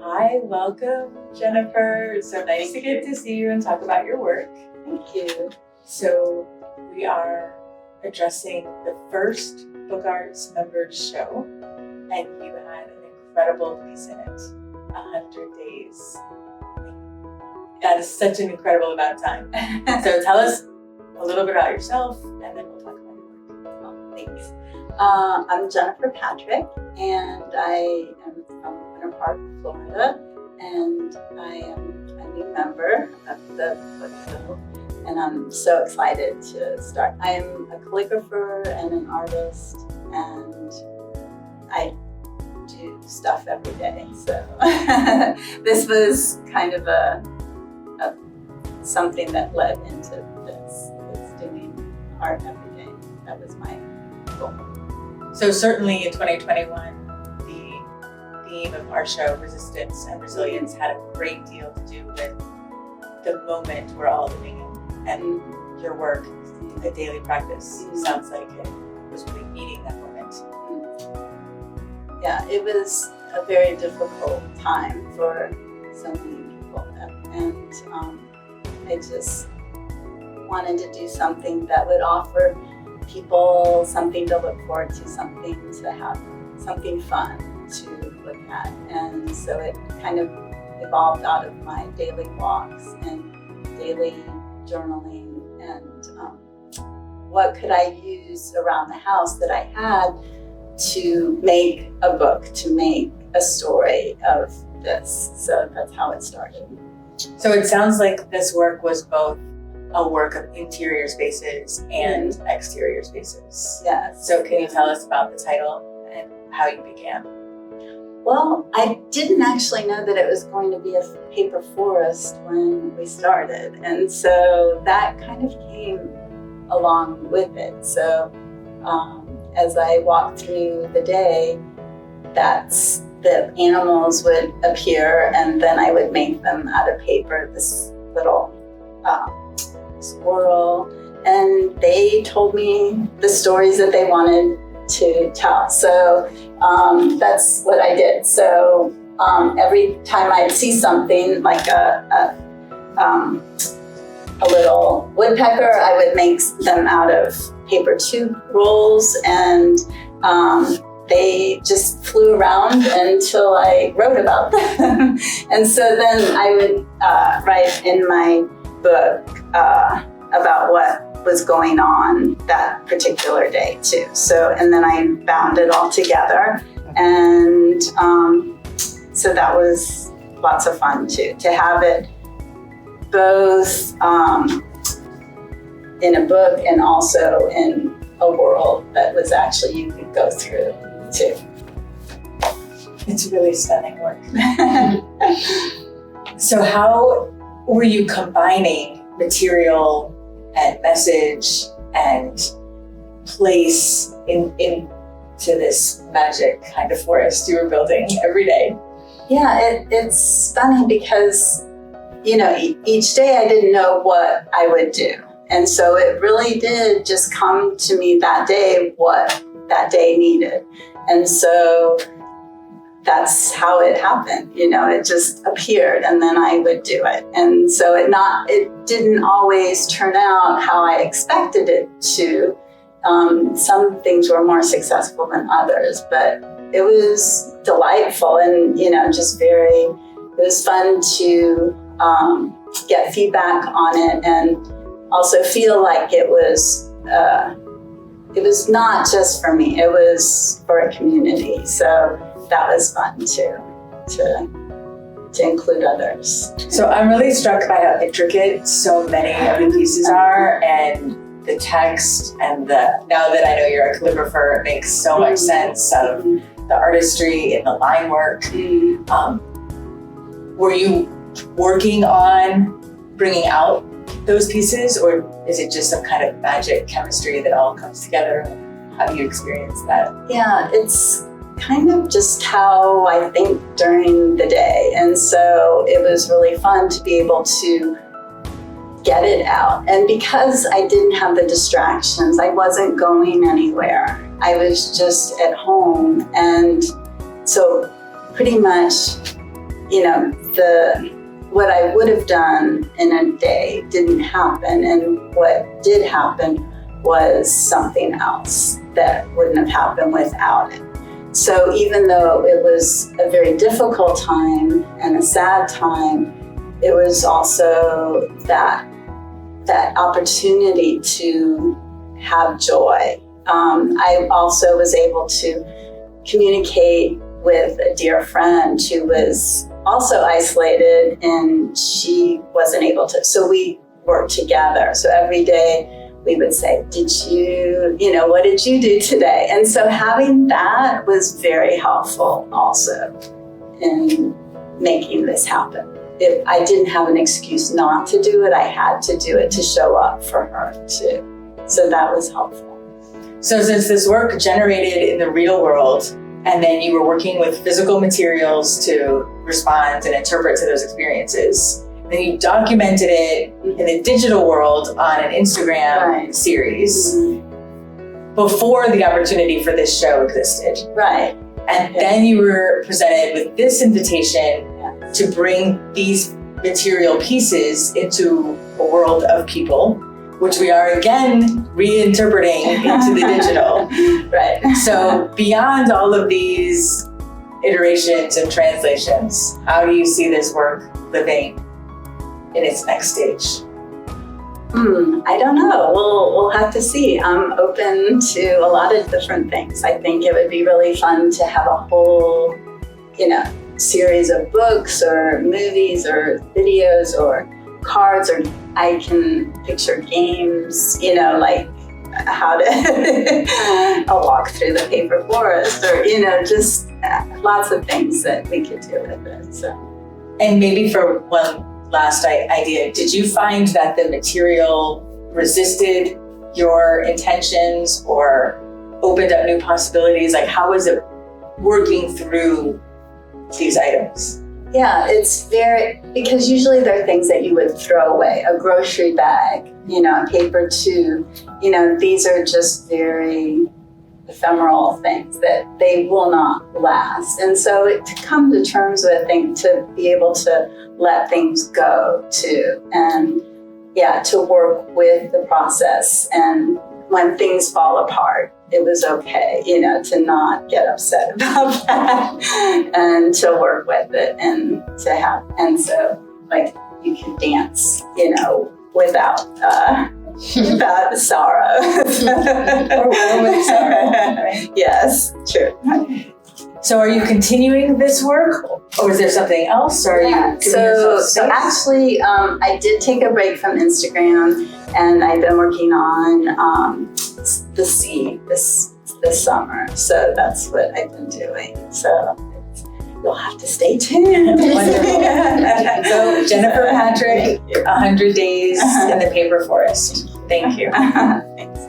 Hi, welcome, Jenifer. It's so nice to get to see you and talk about your work. Thank you. So we are addressing the first bookarts members show, and you had an incredible piece in it, 100 days. That is such an incredible amount of time. So tell us a little bit about yourself, and then we'll talk about your work. Oh, thanks. I'm Jenifer Patrick, and I am from Winter Park, Florida, and I am a new member of the book guild, and I'm so excited to start. I am a calligrapher and an artist, and I do stuff every day. So this was kind of something that led into this, was doing art every day. That was my goal. So certainly in 2021, the theme of our show, Resistance and Resilience, had a great deal to do with the moment we're all living in. And your work, a daily practice, sounds like it was really meeting that moment. Yeah, it was a very difficult time for so many people. And I just wanted to do something that would offer people something to look forward to, something to have, something fun to look at. And so it kind of evolved out of my daily walks and daily journaling and what could I use around the house that I had to make a book, to make a story of this. So that's how it started. So it sounds like this work was both a work of interior spaces and exterior spaces. Yes. So can you tell us about the title and how you began? Well, I didn't actually know that it was going to be a paper forest when we started. And so that kind of came along with it. So as I walked through the day, the animals would appear, and then I would make them out of paper, this little squirrel, and they told me the stories that they wanted to tell. So that's what I did. So every time I'd see something like a little woodpecker, I would make them out of paper tube rolls, and they just flew around until I wrote about them. And so then I would write in my book about what was going on that particular day too. So, and then I bound it all together. And so that was lots of fun too, to have it both in a book and also in a world that was actually you could go through too. It's really stunning work. So how were you combining material and message and place into this magic kind of forest you were building every day? Yeah, it's stunning because, you know, each day I didn't know what I would do. And so it really did just come to me that day what that day needed. And so that's how it happened. You know, it just appeared and then I would do it. And so it didn't always turn out how I expected it to. Some things were more successful than others, but it was delightful and, you know, it was fun to get feedback on it and also feel like it was not just for me, it was for a community. So that was fun too, to include others. So I'm really struck by how intricate so many of the pieces are, and the text and now that I know you're a calligrapher, it makes so much sense of the artistry and the line work. Were you working on bringing out those pieces, or is it just some kind of magic chemistry that all comes together? How do you experience that? Yeah, it's kind of just how I think during the day. And so it was really fun to be able to get it out. And because I didn't have the distractions, I wasn't going anywhere. I was just at home. And so pretty much, what I would have done in a day didn't happen, and what did happen was something else that wouldn't have happened without it. So even though it was a very difficult time and a sad time, it was also that opportunity to have joy. I also was able to communicate with a dear friend who was also isolated, and she wasn't able to. So we worked together. So every day we would say, what did you do today? And so having that was very helpful also in making this happen. If I didn't have an excuse not to do it, I had to do it to show up for her too. So that was helpful. So since this work generated in the real world, and then you were working with physical materials to respond and interpret to those experiences, then you documented it in the digital world on an Instagram series before the opportunity for this show existed. Right. And then you were presented with this invitation to bring these material pieces into a world of people, which we are again reinterpreting into the digital. Right. So beyond all of these iterations and translations, how do you see this work living in its next stage? I don't know. We'll have to see. I'm open to a lot of different things. I think it would be really fun to have a whole, series of books or movies or videos or cards, or I can picture games, like how to walk through the paper forest, or, just lots of things that we could do with it. So. And maybe for one last idea, did you find that the material resisted your intentions or opened up new possibilities? Like, how was it working through these items? Yeah, it's because usually they're things that you would throw away. A grocery bag, a paper tube, these are just very ephemeral things that they will not last. And so to come to terms with things, to be able to let things go too, and to work with the process. And when things fall apart, it was okay, to not get upset about that and to work with it and to have, and so like you can dance, without sorrow. Or with sorrow, right? Yes, true. So are you continuing this work, or is there something else? Or are you giving yourself space? So actually, I did take a break from Instagram, and I've been working on the seed this summer. So that's what I've been doing. So you'll have to stay tuned. Wonderful. So Jenifer Patrick, 100 Days in the Paper Forest. Thank you. Thanks.